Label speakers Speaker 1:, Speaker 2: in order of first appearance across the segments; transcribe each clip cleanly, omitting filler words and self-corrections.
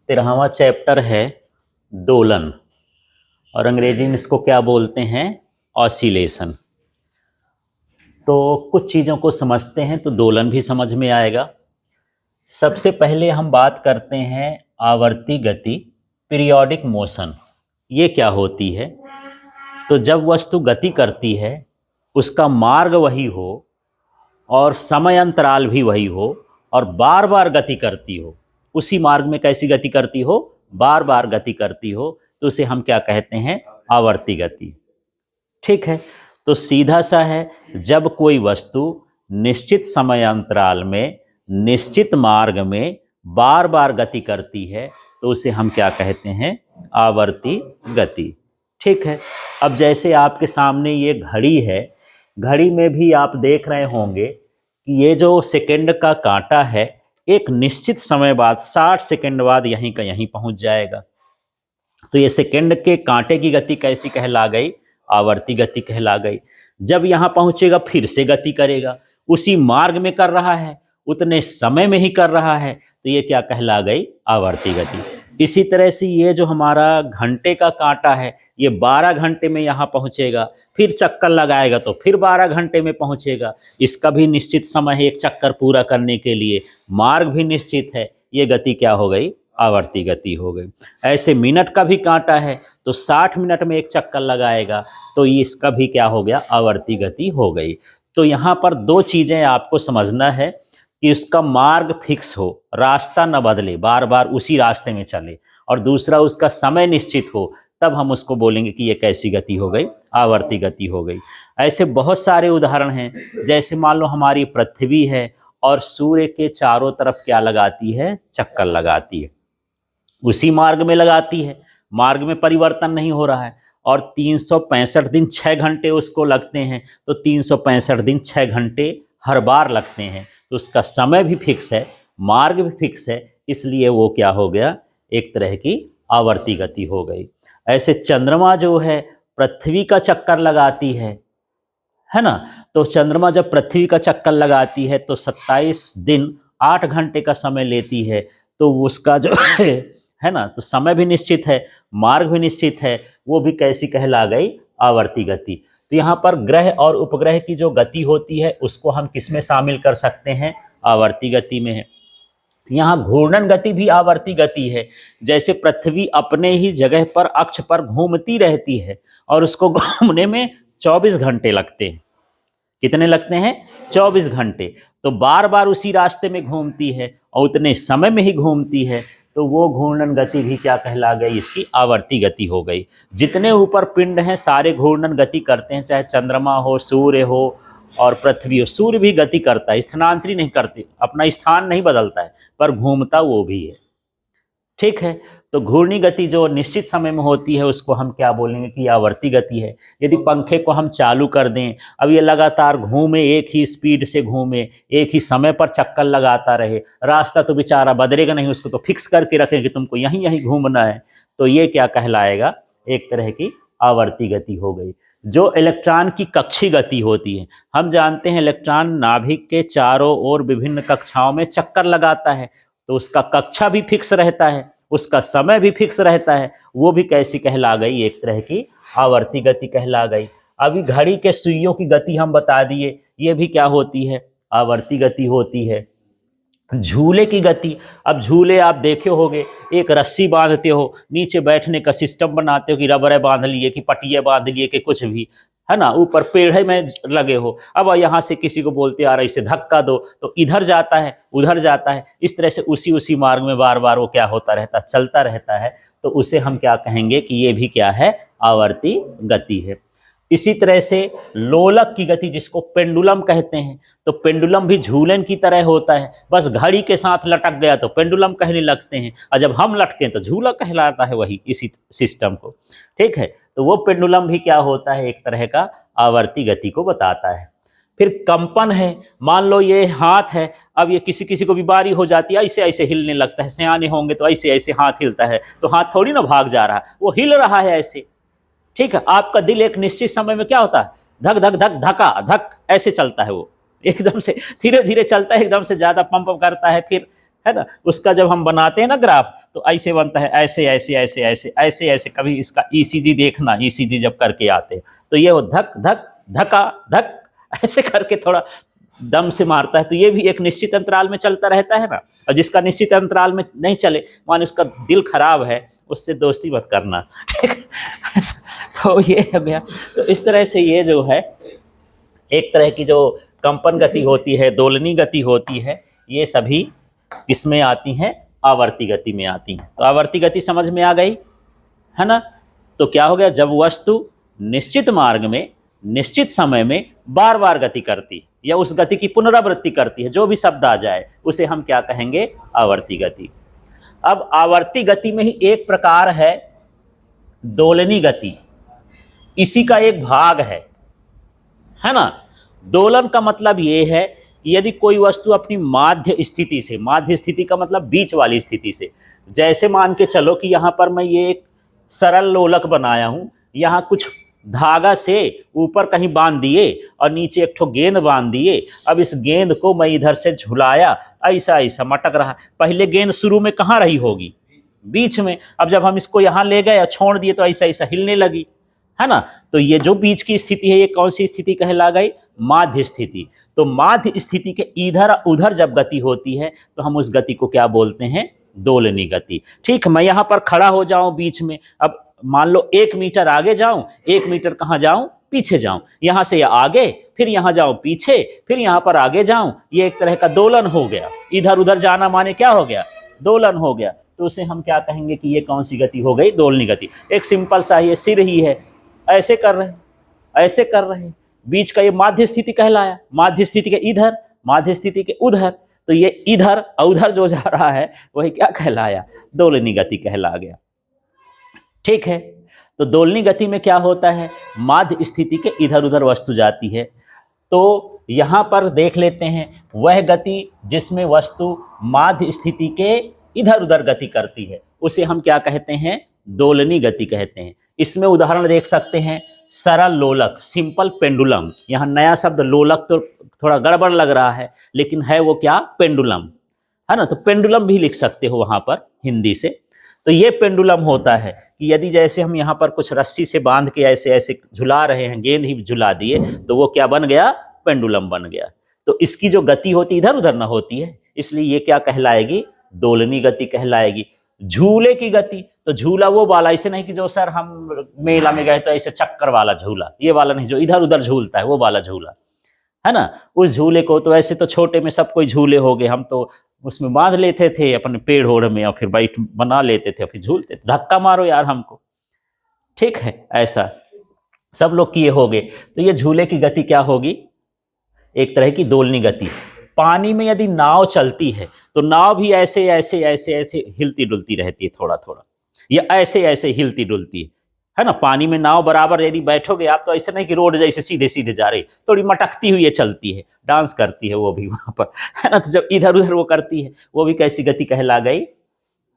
Speaker 1: 13वां chapter है दोलन, और अंग्रेजी में इसको क्या बोलते हैं, ऑसिलेशन। तो कुछ चीज़ों को समझते हैं तो दोलन भी समझ में आएगा। सबसे पहले हम बात करते हैं आवर्ती गति, पीरियोडिक मोशन। ये क्या होती है? तो जब वस्तु गति करती है, उसका मार्ग वही हो और समय अंतराल भी वही हो और बार बार गति करती हो, उसी मार्ग में कैसी गति करती हो, बार बार गति करती हो, तो उसे हम क्या कहते हैं, आवर्ती गति। ठीक है, तो सीधा सा है, जब कोई वस्तु निश्चित समय अंतराल में निश्चित मार्ग में बार बार गति करती है तो उसे हम क्या कहते हैं, आवर्ती गति। ठीक है, अब जैसे आपके सामने ये घड़ी है, घड़ी में भी आप देख रहे होंगे कि ये जो सेकंड का कांटा है, एक निश्चित समय बाद 60 सेकंड बाद यहीं का यहीं पहुंच जाएगा। तो ये सेकंड के कांटे की गति कैसी कहला गई, आवर्ती गति कहला गई। जब यहाँ पहुंचेगा फिर से गति करेगा, उसी मार्ग में कर रहा है, उतने समय में ही कर रहा है, तो ये क्या कहला गई, आवर्ती गति। इसी तरह से ये जो हमारा घंटे का कांटा है, ये 12 घंटे में यहाँ पहुँचेगा, फिर चक्कर लगाएगा तो फिर 12 घंटे में पहुँचेगा। इसका भी निश्चित समय है एक चक्कर पूरा करने के लिए, मार्ग भी निश्चित है। ये गति क्या हो गई, आवर्ती गति हो गई। ऐसे मिनट का भी कांटा है तो 60 मिनट में एक चक्कर लगाएगा, तो इसका भी क्या हो गया, आवर्ती गति हो गई। तो यहाँ पर दो चीज़ें आपको समझना है कि उसका मार्ग फिक्स हो, रास्ता न बदले, बार बार उसी रास्ते में चले, और दूसरा उसका समय निश्चित हो, तब हम उसको बोलेंगे कि ये कैसी गति हो गई, आवर्ती गति हो गई। ऐसे बहुत सारे उदाहरण हैं, जैसे मान लो हमारी पृथ्वी है और सूर्य के चारों तरफ क्या लगाती है, चक्कर लगाती है, उसी मार्ग में लगाती है, मार्ग में परिवर्तन नहीं हो रहा है, और 365 दिन 6 घंटे उसको लगते हैं, तो 365 दिन 6 घंटे हर बार लगते हैं, तो उसका समय भी फिक्स है, मार्ग भी फिक्स है, इसलिए वो क्या हो गया, एक तरह की आवर्ती गति हो गई। ऐसे चंद्रमा जो है पृथ्वी का चक्कर लगाती है ना, तो चंद्रमा जब पृथ्वी का चक्कर लगाती है तो 27 दिन 8 घंटे का समय लेती है, तो उसका जो है ना, तो समय भी निश्चित है, मार्ग भी निश्चित है, वो भी कैसी कहला गई, आवर्ती गति। तो यहाँ पर ग्रह और उपग्रह की जो गति होती है उसको हम किस में शामिल कर सकते हैं, आवर्ती गति में है। यहाँ घूर्णन गति भी आवर्ती गति है। जैसे पृथ्वी अपने ही जगह पर अक्ष पर घूमती रहती है और उसको घूमने में 24 घंटे लगते हैं। कितने लगते हैं, 24 घंटे। तो बार बार उसी रास्ते में घूमती है और उतने समय में ही घूमती है, तो वो घूर्णन गति भी क्या कहला गई, इसकी आवर्ती गति हो गई। जितने ऊपर पिंड हैं सारे घूर्णन गति करते हैं, चाहे चंद्रमा हो, सूर्य हो और पृथ्वी हो। सूर्य भी गति करता है, स्थानांतरित नहीं करते, अपना स्थान नहीं बदलता है, पर घूमता वो भी है। ठीक है, तो घूर्णी गति जो निश्चित समय में होती है उसको हम क्या बोलेंगे कि आवर्ती गति है। यदि पंखे को हम चालू कर दें, अब ये लगातार घूमे, एक ही स्पीड से घूमे, एक ही समय पर चक्कर लगाता रहे, रास्ता तो बेचारा बदलेगा नहीं, उसको तो फिक्स करके रखें कि तुमको यहीं यहीं घूमना है, तो ये क्या कहलाएगा, एक तरह की आवर्ती गति हो गई। जो इलेक्ट्रॉन की कक्षीय गति होती है, हम जानते हैं इलेक्ट्रॉन नाभिक के चारों ओर विभिन्न कक्षाओं में चक्कर लगाता है, तो उसका कक्षा भी फिक्स रहता है, उसका समय भी फिक्स रहता है, वो भी कैसी कहला गई, एक तरह की आवर्ती गति कहला गई। अभी घड़ी के सुइयों की गति हम बता दिए, ये भी क्या होती है, आवर्ती गति होती है। झूले की गति, अब झूले आप देखे होंगे, एक रस्सी बांधते हो, नीचे बैठने का सिस्टम बनाते हो कि रबड़े बांध लिए कि पटिया बांध लिए कि कुछ भी, है ना, ऊपर पेड़ में लगे हो। अब यहाँ से किसी को बोलते यार इसे धक्का दो, तो इधर जाता है उधर जाता है, इस तरह से उसी मार्ग में बार बार वो क्या होता रहता, चलता रहता है, तो उसे हम क्या कहेंगे कि ये भी क्या है, आवर्ती गति है। इसी तरह से लोलक की गति, जिसको पेंडुलम कहते हैं, तो पेंडुलम भी झूलन की तरह होता है, बस घड़ी के साथ लटक गया तो पेंडुलम कहने लगते हैं, और जब हम लटके तो झूला कहलाता है, वही इसी सिस्टम को। ठीक है, तो वो पेंडुलम भी क्या होता है, एक तरह का आवर्ती गति को बताता है। फिर कंपन है, मान लो ये हाथ है, अब ये किसी किसी को बीमारी हो जाती है, ऐसे ऐसे हिलने लगता है, सियाने होंगे तो ऐसे ऐसे हाथ हिलता है, तो हाथ थोड़ी ना भाग जा रहा है, वो हिल रहा है ऐसे। ठीक है, आपका दिल एक निश्चित समय में क्या होता है, धक धक धक धका धक ऐसे चलता है, वो एकदम से धीरे धीरे चलता है, एकदम से ज़्यादा पंप करता है, फिर है ना। उसका जब हम बनाते हैं ना ग्राफ, तो ऐसे बनता है, ऐसे ऐसे ऐसे ऐसे ऐसे ऐसे। कभी इसका ईसीजी देखना, ईसीजी जब करके आते हैं तो ये वो धक धक धका धक ऐसे करके थोड़ा दम से मारता है। तो ये भी एक निश्चित अंतराल में चलता रहता है ना। और जिसका निश्चित अंतराल में नहीं चले, मान उसका दिल खराब है, उससे दोस्ती मत करना, ठीक है। तो ये हो गया। तो इस तरह से ये जो है एक तरह की जो कंपन गति होती है, दोलनी गति होती है, ये सभी किसमें आती हैं? आवर्ती गति में आती हैं। तो आवर्ती गति समझ में आ गई, है ना। तो क्या हो गया, जब वस्तु निश्चित मार्ग में निश्चित समय में बार बार गति करती या उस गति की पुनरावृत्ति करती है, जो भी शब्द आ जाए उसे हम क्या कहेंगे? आवर्ती गति। अब आवर्ती गति में ही एक प्रकार है दोलनी गति, इसी का एक भाग है ना। दोलन का मतलब ये है कि यदि कोई वस्तु अपनी माध्य स्थिति से, माध्य स्थिति का मतलब बीच वाली स्थिति से, जैसे मान के चलो कि यहाँ पर मैं ये एक सरल लोलक बनाया हूँ, यहाँ कुछ धागा से ऊपर कहीं बांध दिए और नीचे एक ठो गेंद बांध दिए। अब इस गेंद को मैं इधर से झुलाया, ऐसा ऐसा मटक रहा। पहले गेंद शुरू में कहाँ रही होगी? बीच में। अब जब हम इसको यहाँ ले गए और छोड़ दिए तो ऐसा ऐसा हिलने लगी, है ना। तो ये जो बीच की स्थिति है, ये कौन सी स्थिति कहला गई? माध्य स्थिति। तो माध्य स्थिति के इधर उधर जब गति होती है तो हम उस गति को क्या बोलते हैं? दोलनी गति। ठीक, मैं यहाँ पर खड़ा हो जाऊं बीच में, अब मान लो 1 मीटर आगे जाऊं, 1 मीटर कहाँ जाऊं? पीछे जाऊं। यहाँ से आगे, फिर यहाँ जाऊं पीछे, फिर यहाँ पर आगे जाऊं। ये एक तरह का दोलन हो गया। इधर उधर जाना माने क्या हो गया? दोलन हो गया। तो उसे हम क्या कहेंगे कि ये कौन सी गति हो गई? दोलनी गति। एक सिंपल सा ये सिर ही है, ऐसे कर रहे, ऐसे कर रहे, बीच का ये माध्य स्थिति कहलाया। माध्य स्थिति के इधर, माध्य स्थिति के उधर। तो ये इधर और उधर जो जा रहा है वही क्या कहलाया? दोलनी गति कहला गया। ठीक है। तो दोलनी गति में क्या होता है? माध्य स्थिति के इधर उधर वस्तु जाती है। तो यहाँ पर देख लेते हैं वह गति जिसमें वस्तु माध्य स्थिति के इधर उधर गति करती है, उसे हम क्या कहते हैं? दोलनी गति कहते हैं। इसमें उदाहरण देख सकते हैं, सरल लोलक, सिंपल पेंडुलम। यहाँ नया शब्द लोलक तो थोड़ा गड़बड़ लग रहा है, लेकिन है वो क्या? पेंडुलम, है ना। तो पेंडुलम भी लिख सकते हो वहाँ पर हिंदी से। तो ये पेंडुलम होता है कि यदि जैसे हम यहाँ पर कुछ रस्सी से बांध के ऐसे ऐसे झुला रहे हैं, गेंद ही झुला दिए, तो वो क्या बन गया? पेंडुलम बन गया। तो इसकी जो गति होती इधर उधर ना होती है, इसलिए ये क्या कहलाएगी? दोलनी गति कहलाएगी। झूले की गति, तो झूला वो वाला, ऐसे नहीं कि जो सर हम मेला में गए तो ऐसे चक्कर वाला झूला, ये वाला नहीं, जो इधर उधर झूलता है वो वाला झूला, है ना। उस झूले को तो ऐसे तो छोटे में सब कोई झूले हो गए, हम तो उसमें बांध लेते थे अपने पेड़ ओढ़ में और फिर बैठ बना लेते थे, फिर झूलते थे, धक्का मारो यार हमको, ठीक है। ऐसा सब लोग किए हो गए। तो ये झूले की गति क्या होगी? एक तरह की दोलनी गति। पानी में यदि नाव चलती है तो नाव भी ऐसे ऐसे ऐसे ऐसे हिलती डुलती रहती है, थोड़ा थोड़ा, या ऐसे ऐसे हिलती डुलती है ना। पानी में नाव बराबर यदि बैठोगे आप तो ऐसे नहीं कि रोड जैसे सीधे सीधे जा रही, थोड़ी मटकती हुई चलती है, डांस करती है वो भी वहां पर, है ना। तो जब इधर उधर वो करती है, वो भी कैसी गति कहला गई?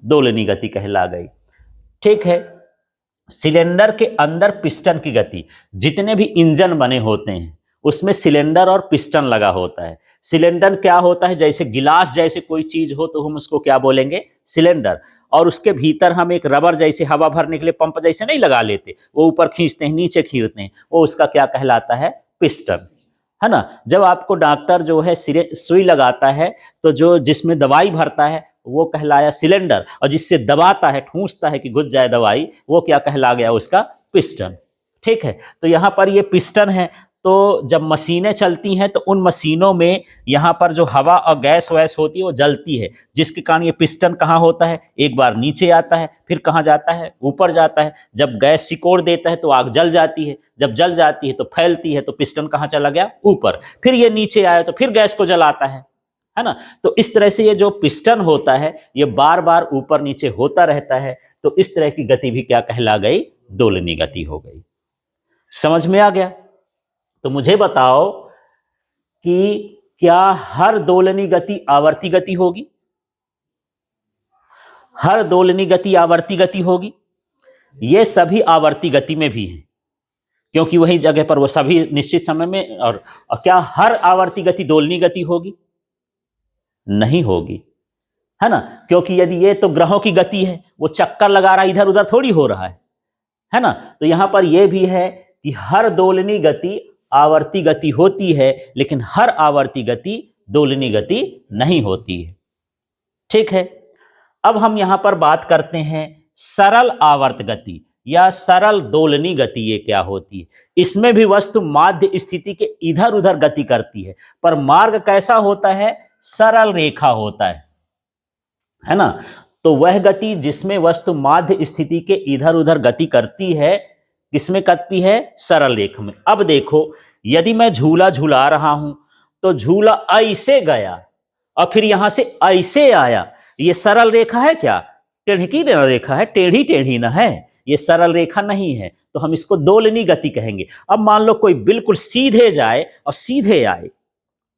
Speaker 1: दोलनी गति कहला गई। ठीक है। सिलेंडर के अंदर पिस्टन की गति, जितने भी इंजन बने होते हैं उसमें सिलेंडर और पिस्टन लगा होता है। सिलेंडर क्या होता है? जैसे गिलास जैसे कोई चीज हो तो हम उसको क्या बोलेंगे? सिलेंडर। और उसके भीतर हम एक रबर जैसे हवा भरने के लिए पंप जैसे नहीं लगा लेते, वो ऊपर खींचते हैं नीचे खींचते हैं, वो उसका क्या कहलाता है? पिस्टन, है ना। जब आपको डॉक्टर जो है सुई लगाता है तो जो जिसमें दवाई भरता है वो कहलाया सिलेंडर, और जिससे दबाता है, ठूंसता है कि घुस जाए दवाई, वो क्या कहला गया? उसका पिस्टन। ठीक है। तो यहाँ पर ये पिस्टन है। तो जब मशीनें चलती हैं तो उन मशीनों में यहाँ पर जो हवा और गैस वैस होती है वो जलती है, जिसके कारण ये पिस्टन कहाँ होता है? एक बार नीचे आता है, फिर कहाँ जाता है? ऊपर जाता है। जब गैस सिकोड़ देता है तो आग जल जाती है, जब जल जाती है तो फैलती है, तो पिस्टन कहाँ चला गया? ऊपर। फिर ये नीचे आया तो फिर गैस को जलाता है ना। तो इस तरह से ये जो पिस्टन होता है ये बार बार ऊपर नीचे होता रहता है। तो इस तरह की गति भी क्या कहला गई? दोलनी गति हो गई। समझ में आ गया? तो मुझे बताओ कि क्या हर दोलनी गति आवर्ती गति होगी? हर दोलनी गति आवर्ती गति होगी? ये सभी आवर्ती गति में भी हैं, क्योंकि वही जगह पर वो सभी निश्चित समय में। और क्या हर आवर्ती गति दोलनी गति होगी? नहीं होगी। है ना, क्योंकि यदि ये तो ग्रहों की गति है, वो चक्कर लगा रहा है, इधर उधर थोड़ी हो रहा है ना। तो यहां पर यह भी है कि हर दोलनी गति आवर्ती गति होती है, लेकिन हर आवर्ती गति दोलनी गति नहीं होती है। ठीक है, अब हम यहां पर बात करते हैं सरल आवर्त गति या सरल दोलनी गति। ये क्या होती है? इसमें भी वस्तु माध्य स्थिति के इधर उधर गति करती है, पर मार्ग कैसा होता है? सरल रेखा होता है ना। तो वह गति जिसमें वस्तु माध्य स्थिति के इधर उधर गति करती है, किसमें करती है? सरल रेखा में। अब देखो, यदि मैं झूला झूला रहा हूं तो झूला ऐसे गया और फिर यहां से ऐसे आया, ये सरल रेखा है क्या? टेढ़ी की रेखा है, टेढ़ी टेढ़ी ना है, ये सरल रेखा नहीं है, तो हम इसको दोलनी गति कहेंगे। अब मान लो कोई बिल्कुल सीधे जाए और सीधे आए,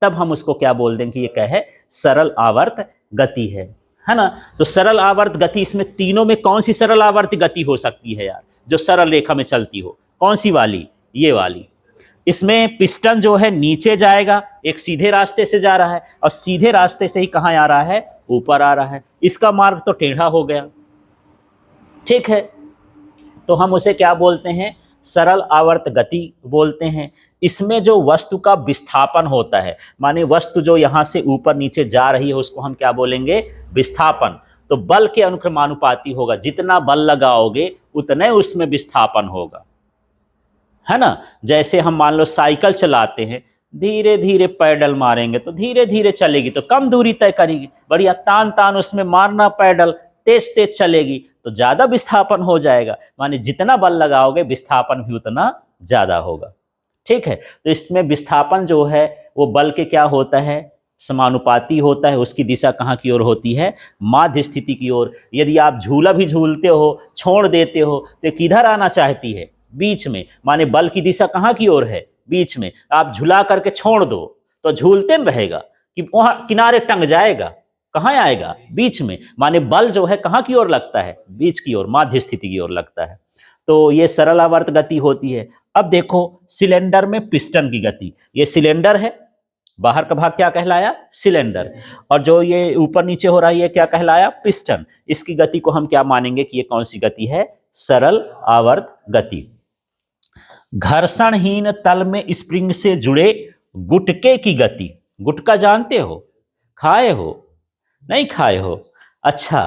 Speaker 1: तब हम उसको क्या बोल देंगे कि ये क्या है? सरल आवर्त गति है ना। तो सरल आवर्त गति, इसमें तीनों में कौन सी सरल आवर्त गति हो सकती है यार, जो सरल रेखा में चलती हो? कौन सी वाली? ये वाली। इसमें पिस्टन जो है नीचे जाएगा, एक सीधे रास्ते से जा रहा है, और सीधे रास्ते से ही कहां आ रहा है? ऊपर आ रहा है। इसका मार्ग तो टेढ़ा हो गया। ठीक है, तो हम उसे क्या बोलते हैं? सरल आवर्त गति बोलते हैं। इसमें जो वस्तु का विस्थापन होता है, माने वस्तु जो यहां से ऊपर नीचे जा रही है, उसको हम क्या बोलेंगे? विस्थापन। तो बल के अनुक्रमानुपाती होगा, जितना बल लगाओगे उतने उसमें विस्थापन होगा, है ना। जैसे हम मान लो साइकिल चलाते हैं, धीरे धीरे पैडल मारेंगे तो धीरे धीरे चलेगी, तो कम दूरी तय करेगी। बढ़िया तान तान उसमें मारना पैडल, तेज तेज चलेगी तो ज्यादा विस्थापन हो जाएगा। माने जितना बल लगाओगे विस्थापन भी उतना ज्यादा होगा। ठीक है, तो इसमें विस्थापन जो है वो बल के क्या होता है? समानुपाती होता है। उसकी दिशा कहाँ की ओर होती है? माध्य स्थिति की ओर। यदि आप झूला भी झूलते हो, छोड़ देते हो, तो किधर आना चाहती है? बीच में। माने बल की दिशा कहाँ की ओर है? बीच में। आप झुला करके छोड़ दो तो झूलते न रहेगा कि वहां किनारे टंग जाएगा, कहाँ आएगा? बीच में। माने बल जो है कहाँ की ओर लगता है? बीच की ओर, माध्य स्थिति की ओर लगता है। तो ये सरल आवर्त गति होती है। अब देखो सिलेंडर में पिस्टन की गति, ये सिलेंडर है, बाहर का भाग क्या कहलाया? सिलेंडर, और जो ये ऊपर नीचे हो रहा है ये क्या कहलाया? पिस्टन। इसकी गति को हम क्या मानेंगे कि ये कौन सी गति है? सरल आवर्त गति। घर्षणहीन तल में स्प्रिंग से जुड़े गुटके की गति। गुटका जानते हो? खाए हो? नहीं खाए हो? अच्छा,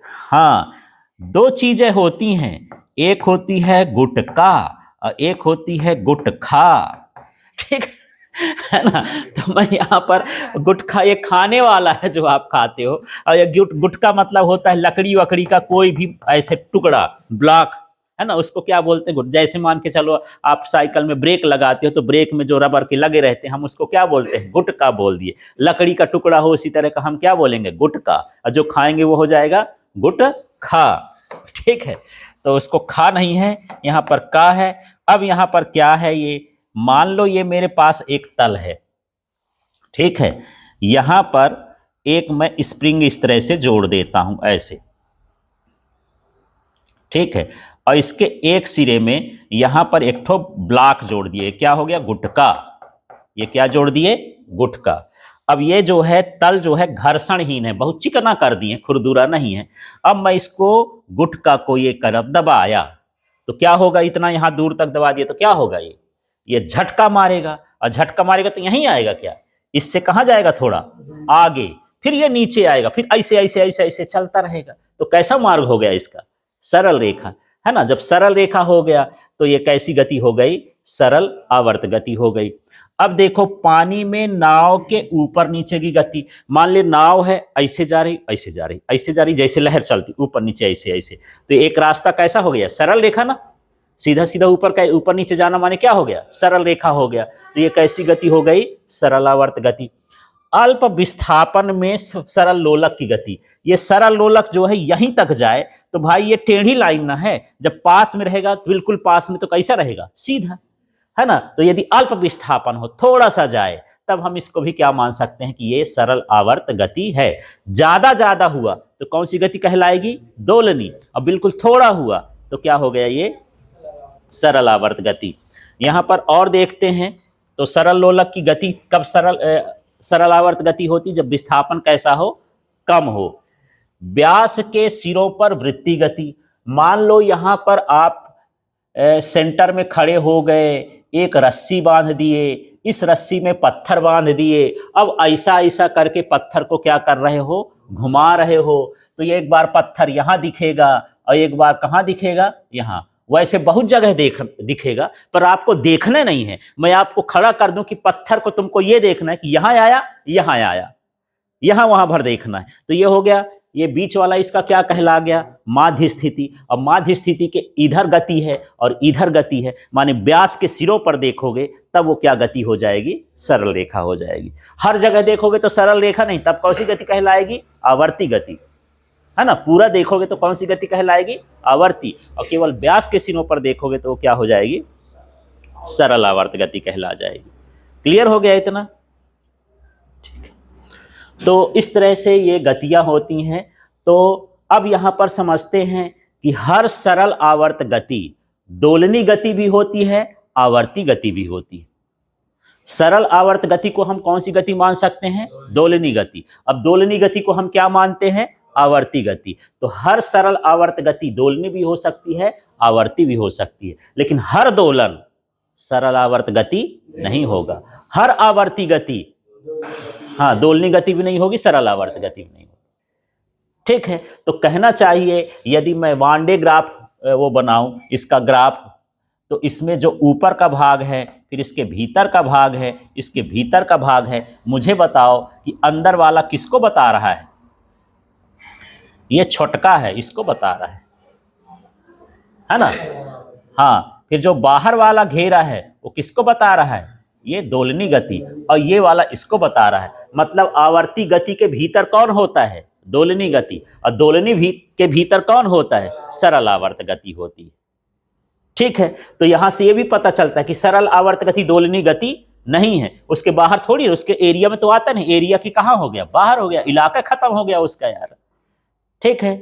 Speaker 1: हाँ, दो चीजें होती हैं, एक होती है गुटका और एक होती है गुटखा। ठीक है ना। तो मैं यहाँ पर गुटखा, ये खाने वाला है जो आप खाते हो, और ये गुटका मतलब होता है लकड़ी वकड़ी का कोई भी ऐसे टुकड़ा, ब्लॉक, है ना, उसको क्या बोलते हैं? जैसे मान के चलो आप साइकिल में ब्रेक लगाते हो तो ब्रेक में जो रबर के लगे रहते हैं, हम उसको क्या बोलते हैं? गुटका बोल दिए। लकड़ी का टुकड़ा हो इसी तरह का, हम क्या बोलेंगे? गुटका। और जो खाएंगे वो हो जाएगा गुटखा। ठीक है, तो उसको खा नहीं है, यहाँ पर का है। अब यहाँ पर क्या है? ये मान लो ये मेरे पास एक तल है, ठीक है, यहां पर एक मैं स्प्रिंग इस तरह से जोड़ देता हूं ऐसे, ठीक है, और इसके एक सिरे में यहां पर एक ठो ब्लॉक जोड़ दिए, क्या हो गया? गुटका। ये क्या जोड़ दिए? गुटका। अब ये जो है तल जो है घर्षणहीन है, बहुत चिकना कर दिए, खुरदुरा नहीं है। अब मैं इसको गुटका को ये करब दबाया तो क्या होगा? इतना यहां दूर तक दबा दिया तो क्या होगा? ये झटका मारेगा, और झटका मारेगा तो यहीं आएगा क्या? इससे कहां जाएगा? थोड़ा आगे, फिर ये नीचे आएगा, फिर ऐसे ऐसे ऐसे ऐसे चलता रहेगा। तो कैसा मार्ग हो गया इसका? सरल रेखा, है ना। जब सरल रेखा हो गया तो ये कैसी गति हो गई? सरल आवर्त गति हो गई। अब देखो पानी में नाव के ऊपर नीचे की गति, मान ले नाव है, ऐसे जा रही, ऐसे जा रही, ऐसे जा रही, जैसे लहर चलती ऊपर नीचे ऐसे ऐसे, तो एक रास्ता कैसा हो गया? सरल रेखा ना। सीधा सीधा ऊपर नीचे जाना माने क्या हो गया? सरल रेखा हो गया। तो ये कैसी गति हो गई? सरल आवर्त गति। अल्प विस्थापन में सरल लोलक की गति, ये सरल लोलक जो है यहीं तक जाए तो भाई ये टेढ़ी लाइन ना है, जब पास में रहेगा बिल्कुल पास में तो कैसा रहेगा? सीधा, है ना। तो यदि अल्प विस्थापन हो, थोड़ा सा जाए, तब हम इसको भी क्या मान सकते हैं कि ये सरल आवर्त गति है। ज्यादा हुआ तो कौन सी गति कहलाएगी? दोलनी। और बिल्कुल थोड़ा हुआ तो क्या हो गया? ये सरल आवर्त गति। यहां पर और देखते हैं तो सरल लोलक की गति कब सरल आवर्त गति होती? जब विस्थापन कैसा हो? कम हो। व्यास के सिरों पर वृत्ति गति। मान लो यहां पर आप सेंटर में खड़े हो गए, एक रस्सी बांध दिए, इस रस्सी में पत्थर बांध दिए, अब ऐसा ऐसा करके पत्थर को क्या कर रहे हो, घुमा रहे हो, तो ये एक बार पत्थर यहां दिखेगा और एक बार कहां दिखेगा, यहां। वैसे बहुत जगह दिखेगा, पर आपको देखना नहीं है। मैं आपको खड़ा कर दूं कि पत्थर को तुमको ये देखना है कि यहां आया, यहां आया, यहां वहां भर देखना है। तो ये हो गया, ये बीच वाला इसका क्या कहला गया, माध्य स्थिति। अब माध्य स्थिति के इधर गति है और इधर गति है, माने व्यास के सिरों पर देखोगे तब वो क्या गति हो जाएगी, सरल रेखा हो जाएगी। हर जगह देखोगे तो सरल रेखा नहीं, तब कौन सी गति कहलाएगी, आवर्ती गति, है ना। पूरा देखोगे तो कौन सी गति कहलाएगी, आवर्ती, और केवल व्यास के सिरों पर देखोगे तो वो क्या हो जाएगी, सरल आवर्त गति कहला जाएगी। क्लियर हो गया इतना। तो इस तरह से ये गतियां होती हैं। तो अब यहां पर समझते हैं कि हर सरल आवर्त गति दोलनी गति भी होती है, आवर्ती गति भी होती है। सरल आवर्त गति को हम कौन सी गति मान सकते हैं, दोलनी गति। अब दोलनी गति को हम क्या मानते हैं, आवर्ती गति। तो हर सरल आवर्त गति दोलनी भी हो सकती है, आवर्ती भी हो सकती है, लेकिन हर दोलन सरल आवर्त गति नहीं होगा। हर आवर्ती गति, हाँ, दोलनी गति भी नहीं होगी, सरल आवर्त गति भी नहीं होगी। ठीक है, तो कहना चाहिए यदि मैं वन डे ग्राफ वो बनाऊं, इसका ग्राफ, तो इसमें जो ऊपर का भाग है, फिर इसके भीतर का भाग है, इसके भीतर का भाग है, मुझे बताओ कि अंदर वाला किसको बता रहा है, ये छोटका है, इसको बता रहा है ना। हाँ, फिर जो बाहर वाला घेरा है वो किसको बता रहा है, ये दोलनी गति, और ये वाला इसको बता रहा है। मतलब आवर्ती गति के भीतर कौन होता है, दोलनी गति, और दोलनी के भीतर कौन होता है, सरल आवर्त गति होती है। ठीक है, तो यहां से ये भी पता चलता है कि सरल आवर्त गति दोलनी गति नहीं है, उसके बाहर थोड़ी, उसके एरिया में तो आता नहीं, एरिया की कहां हो गया, बाहर हो गया, इलाका खत्म हो गया उसका यार। ठीक है।